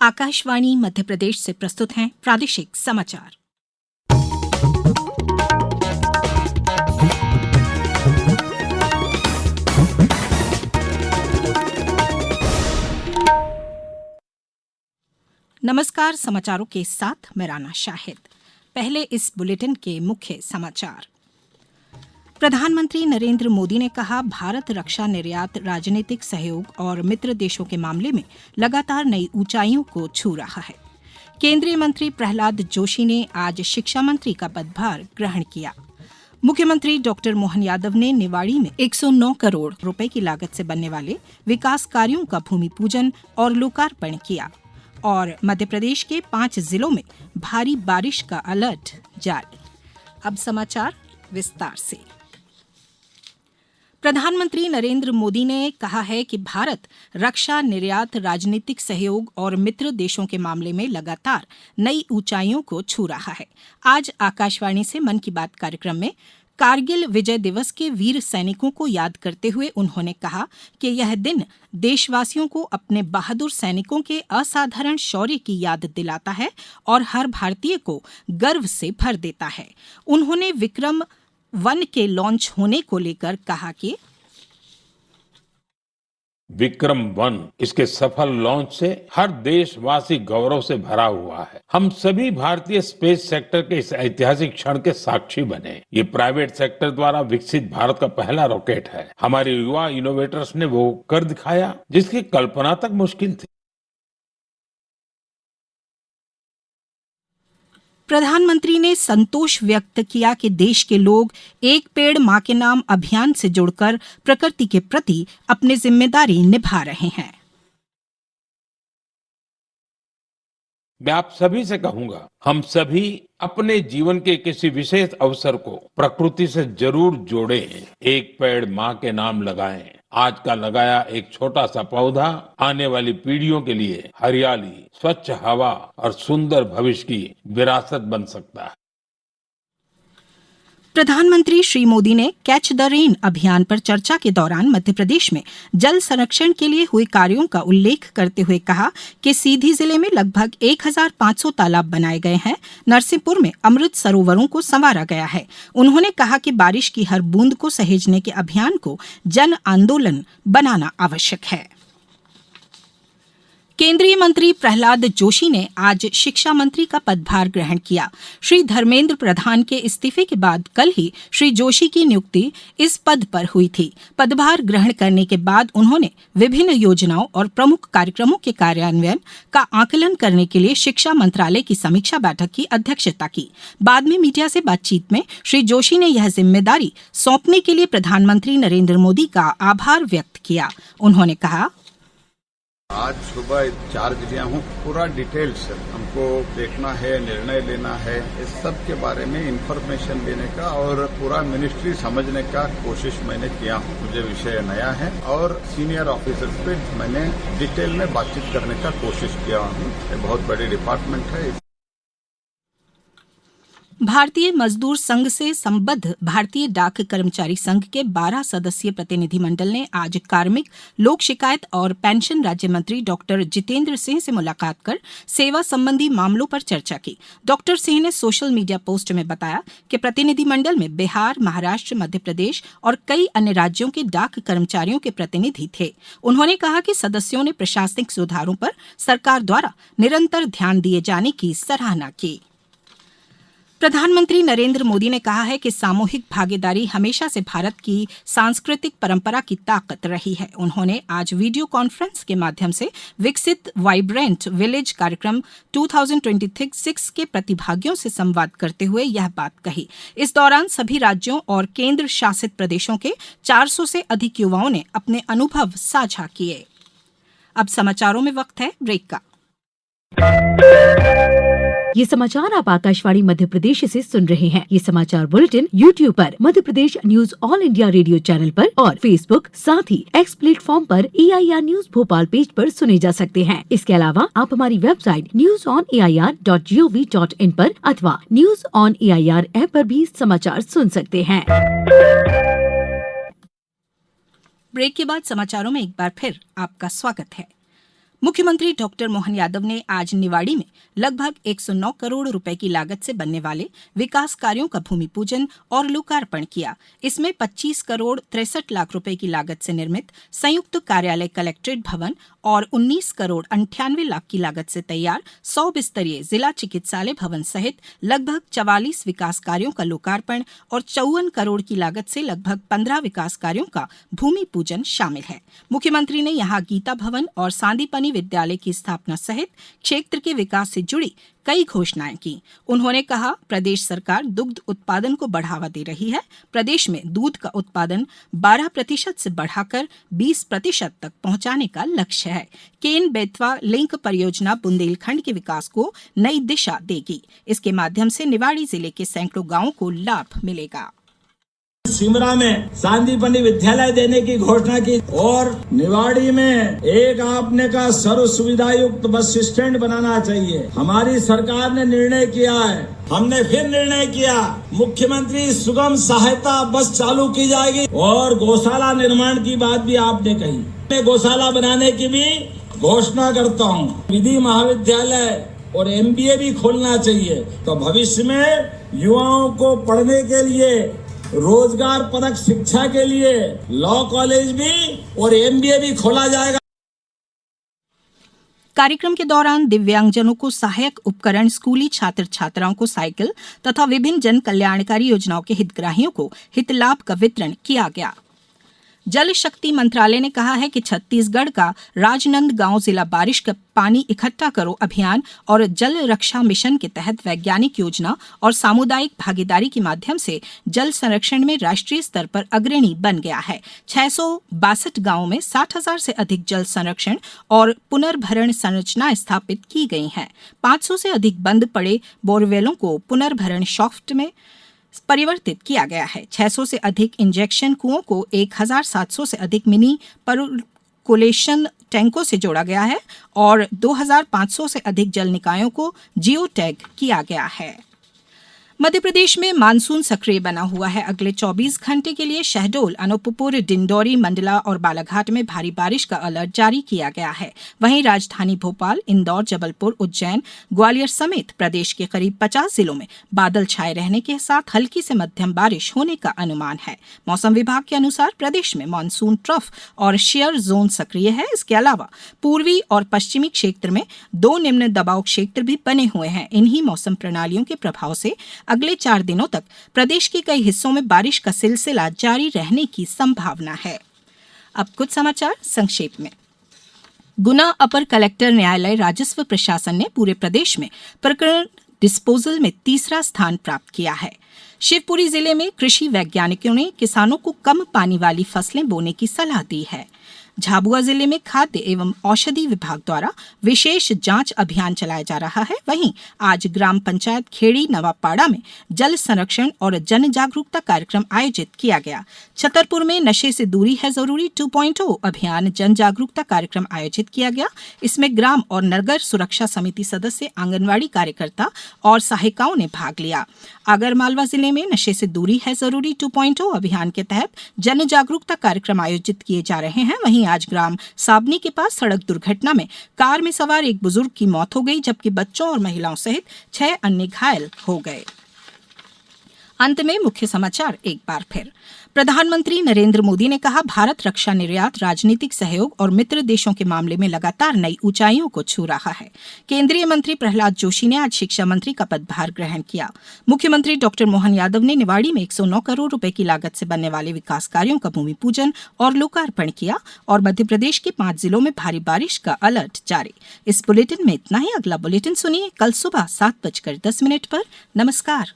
आकाशवाणी मध्य प्रदेश से प्रस्तुत हैं प्रादेशिक समाचार। नमस्कार, समाचारों के साथ मैं राना शाहिद। पहले इस बुलेटिन के मुख्य समाचार। प्रधानमंत्री नरेंद्र मोदी ने कहा, भारत रक्षा निर्यात, राजनीतिक सहयोग और मित्र देशों के मामले में लगातार नई ऊंचाइयों को छू रहा है। केंद्रीय मंत्री प्रहलाद जोशी ने आज शिक्षा मंत्री का पदभार ग्रहण किया। मुख्यमंत्री डॉक्टर मोहन यादव ने निवाड़ी में 109 करोड़ रुपए की लागत से बनने वाले विकास कार्यों का भूमि पूजन और लोकार्पण किया। और मध्य प्रदेश के 5 जिलों में भारी बारिश का अलर्ट जारी। अब समाचार विस्तार से। प्रधानमंत्री नरेंद्र मोदी ने कहा है कि भारत रक्षा निर्यात, राजनीतिक सहयोग और मित्र देशों के मामले में लगातार नई ऊंचाइयों को छू रहा है। आज आकाशवाणी से मन की बात कार्यक्रम में कारगिल विजय दिवस के वीर सैनिकों को याद करते हुए उन्होंने कहा कि यह दिन देशवासियों को अपने बहादुर सैनिकों के असाधारण शौर्य की याद दिलाता है और हर भारतीय को गर्व से भर देता है। उन्होंने विक्रम-1 के लॉन्च होने को लेकर कहा कि विक्रम-1 इसके सफल लॉन्च से हर देशवासी गौरव से भरा हुआ है। हम सभी भारतीय स्पेस सेक्टर के इस ऐतिहासिक क्षण के साक्षी बने। ये प्राइवेट सेक्टर द्वारा विकसित भारत का पहला रॉकेट है। हमारे युवा इनोवेटर्स ने वो कर दिखाया जिसकी कल्पना तक मुश्किल थी। प्रधानमंत्री ने संतोष व्यक्त किया कि देश के लोग एक पेड़ मां के नाम अभियान से जुड़कर प्रकृति के प्रति अपनी जिम्मेदारी निभा रहे हैं। मैं आप सभी से कहूंगा, हम सभी अपने जीवन के किसी विशेष अवसर को प्रकृति से जरूर जोड़ें। एक पेड़ मां के नाम लगाएं। आज का लगाया एक छोटा सा पौधा आने वाली पीढ़ियों के लिए हरियाली, स्वच्छ हवा और सुंदर भविष्य की विरासत बन सकता है। प्रधानमंत्री श्री मोदी ने कैच द रेन अभियान पर चर्चा के दौरान मध्य प्रदेश में जल संरक्षण के लिए हुए कार्यों का उल्लेख करते हुए कहा कि सीधी जिले में लगभग 1500 तालाब बनाए गए हैं। नरसिंहपुर में अमृत सरोवरों को संवारा गया है। उन्होंने कहा कि बारिश की हर बूंद को सहेजने के अभियान को जन आंदोलन बनाना आवश्यक है। केंद्रीय मंत्री प्रहलाद जोशी ने आज शिक्षा मंत्री का पदभार ग्रहण किया। श्री धर्मेंद्र प्रधान के इस्तीफे के बाद कल ही श्री जोशी की नियुक्ति इस पद पर हुई थी। पदभार ग्रहण करने के बाद उन्होंने विभिन्न योजनाओं और प्रमुख कार्यक्रमों के कार्यान्वयन का आकलन करने के लिए शिक्षा मंत्रालय की समीक्षा बैठक की अध्यक्षता की। बाद में मीडिया से बातचीत में श्री जोशी ने यह जिम्मेदारी सौंपने के लिए प्रधानमंत्री नरेंद्र मोदी का आभार व्यक्त किया। उन्होंने कहा, आज सुबह चार्ज लिया हूँ। पूरा डिटेल्स हमको देखना है, निर्णय लेना है, इस सब के बारे में इंफॉर्मेशन लेने का और पूरा मिनिस्ट्री समझने का कोशिश मैंने किया हूँ। मुझे विषय नया है और सीनियर ऑफिसर्स पे मैंने डिटेल में बातचीत करने का कोशिश किया हूँ। ये बहुत बड़ी डिपार्टमेंट है। भारतीय मजदूर संघ से संबद्ध भारतीय डाक कर्मचारी संघ के 12 सदस्यीय प्रतिनिधिमंडल ने आज कार्मिक, लोक शिकायत और पेंशन राज्य मंत्री डॉक्टर जितेंद्र सिंह से मुलाकात कर सेवा संबंधी मामलों पर चर्चा की। डॉक्टर सिंह ने सोशल मीडिया पोस्ट में बताया कि प्रतिनिधिमंडल में बिहार, महाराष्ट्र, मध्य प्रदेश और कई अन्य राज्यों के डाक कर्मचारियों के प्रतिनिधि थे। उन्होंने कहा कि सदस्यों ने प्रशासनिक सुधारों पर सरकार द्वारा निरंतर ध्यान दिए जाने की सराहना की। प्रधानमंत्री नरेंद्र मोदी ने कहा है कि सामूहिक भागीदारी हमेशा से भारत की सांस्कृतिक परंपरा की ताकत रही है। उन्होंने आज वीडियो कॉन्फ्रेंस के माध्यम से विकसित वाइब्रेंट विलेज कार्यक्रम 2026 के प्रतिभागियों से संवाद करते हुए यह बात कही। इस दौरान सभी राज्यों और केंद्र शासित प्रदेशों के 400 से अधिक युवाओं ने अपने अनुभव साझा किए। अब समाचारों में वक्त है ब्रेक का। ये समाचार आप आकाशवाणी मध्य प्रदेश से सुन रहे हैं। ये समाचार बुलेटिन YouTube पर Madhya Pradesh news All India Radio channel पर और Facebook साथ ही X प्लेटफॉर्म पर AIR न्यूज भोपाल पेज पर सुने जा सकते हैं। इसके अलावा आप हमारी वेबसाइट newsonair.gov.in पर अथवा न्यूज ऑन AIR ऐप पर भी समाचार सुन सकते हैं। ब्रेक के बाद समाचारों में एक बार फिर आपका स्वागत है। मुख्यमंत्री डॉक्टर मोहन यादव ने आज निवाड़ी में लगभग 109 करोड़ रुपए की लागत से बनने वाले विकास कार्यों का भूमि पूजन और लोकार्पण किया। इसमें 25 करोड़ 63 लाख रुपए की लागत से निर्मित संयुक्त कार्यालय कलेक्ट्रेट भवन और 19 करोड़ 98 लाख की लागत से तैयार 100 बिस्तरीय जिला चिकित्सालय भवन सहित लगभग 44 विकास कार्यों का लोकार्पण और 54 करोड़ की लागत से लगभग 15 विकास कार्यों का भूमि पूजन शामिल है। मुख्यमंत्री ने यहां गीता भवन और सांदीपनि विद्यालय की स्थापना सहित क्षेत्र के विकास से जुड़ी कई घोषणाएं की। उन्होंने कहा, प्रदेश सरकार दुग्ध उत्पादन को बढ़ावा दे रही है। प्रदेश में दूध का उत्पादन 12% से बढ़ाकर 20% तक पहुंचाने का लक्ष्य है। केन बेतवा लिंक परियोजना बुंदेलखंड के विकास को नई दिशा देगी। इसके माध्यम से निवाड़ी जिले के सैकड़ों गांवों को लाभ मिलेगा। सिमरा में सांदीपनि विद्यालय देने की घोषणा की और निवाड़ी में एक आपने का सर्व सुविधा युक्त बस स्टैंड बनाना चाहिए। हमारी सरकार ने निर्णय किया है, हमने फिर निर्णय किया, मुख्यमंत्री सुगम सहायता बस चालू की जाएगी और गौशाला निर्माण की बात भी आपने कही। मैं गौशाला बनाने की भी घोषणा करता हूँ। विधि महाविद्यालय और MBA भी खोलना चाहिए, तो भविष्य में युवाओं को पढ़ने के लिए, रोजगार परक शिक्षा के लिए लॉ कॉलेज भी और MBA भी खोला जाएगा। कार्यक्रम के दौरान दिव्यांगजनों को सहायक उपकरण, स्कूली छात्र छात्राओं को साइकिल तथा विभिन्न जन कल्याणकारी योजनाओं के हितग्राहियों को हितलाभ का वितरण किया गया। जल शक्ति मंत्रालय ने कहा है कि छत्तीसगढ़ का राजनांदगांव जिला बारिश का पानी इकट्ठा करो अभियान और जल रक्षा मिशन के तहत वैज्ञानिक योजना और सामुदायिक भागीदारी के माध्यम से जल संरक्षण में राष्ट्रीय स्तर पर अग्रणी बन गया है। 662 गांवों में 60,000 से अधिक जल संरक्षण और पुनर्भरण संरचना स्थापित की गई हैं। 500 से अधिक बंद पड़े बोरवेलों को पुनर्भरण शाफ्ट में परिवर्तित किया गया है। 600 से अधिक इंजेक्शन कुओं को 1,700 से अधिक मिनी परकोलेशन टैंकों से जोड़ा गया है और 2,500 से अधिक जल निकायों को जियो टैग किया गया है। मध्य प्रदेश में मानसून सक्रिय बना हुआ है। अगले 24 घंटे के लिए शहडोल, अनूपपुर, डिंडौरी, मंडला और बालाघाट में भारी बारिश का अलर्ट जारी किया गया है। वहीं राजधानी भोपाल, इंदौर, जबलपुर, उज्जैन, ग्वालियर समेत प्रदेश के करीब 50 जिलों में बादल छाए रहने के साथ हल्की से मध्यम बारिश होने का अनुमान है। मौसम विभाग के अनुसार प्रदेश में मानसून ट्रफ और शेयर जोन सक्रिय है। इसके अलावा पूर्वी और पश्चिमी क्षेत्र में 2 निम्न दबाव क्षेत्र भी बने हुए हैं। इन्हीं मौसम प्रणालियों के प्रभाव से अगले 4 दिनों तक प्रदेश के कई हिस्सों में बारिश का सिलसिला जारी रहने की संभावना है। अब कुछ समाचार संक्षेप में। गुना अपर कलेक्टर न्यायालय राजस्व प्रशासन ने पूरे प्रदेश में प्रकरण डिस्पोजल में तीसरा स्थान प्राप्त किया है। शिवपुरी जिले में कृषि वैज्ञानिकों ने किसानों को कम पानी वाली फसलें बोने की सलाह दी है। झाबुआ जिले में खाद्य एवं औषधि विभाग द्वारा विशेष जांच अभियान चलाया जा रहा है। वहीं आज ग्राम पंचायत खेड़ी नवापाड़ा में जल संरक्षण और जन जागरूकता कार्यक्रम आयोजित किया गया। छतरपुर में नशे से दूरी है जरूरी 2.0 अभियान जन जागरूकता कार्यक्रम आयोजित किया गया। इसमें ग्राम और नगर सुरक्षा समिति सदस्य, आंगनवाड़ी कार्यकर्ता और सहायिकाओं ने भाग लिया। आगरमालवा जिले में नशे से दूरी है जरूरी 2.0 अभियान के तहत जन जागरूकता कार्यक्रम आयोजित किए जा रहे हैं। वहीं आज ग्राम साबनी के पास सड़क दुर्घटना में कार में सवार एक बुजुर्ग की मौत हो गई, जबकि बच्चों और महिलाओं सहित 6 अन्य घायल हो गए। अंत में मुख्य समाचार एक बार फिर। प्रधानमंत्री नरेंद्र मोदी ने कहा, भारत रक्षा निर्यात, राजनीतिक सहयोग और मित्र देशों के मामले में लगातार नई ऊंचाइयों को छू रहा है। केंद्रीय मंत्री प्रहलाद जोशी ने आज शिक्षा मंत्री का पदभार ग्रहण किया। मुख्यमंत्री डॉक्टर मोहन यादव ने निवाड़ी में 109 करोड़ रुपए की लागत से बनने वाले विकास कार्यों का भूमि पूजन और लोकार्पण किया और मध्य प्रदेश के 5 जिलों में भारी बारिश का अलर्ट जारी। इस बुलेटिन में इतना ही। अगला बुलेटिन सुनिए कल सुबह 7:10 पर। नमस्कार।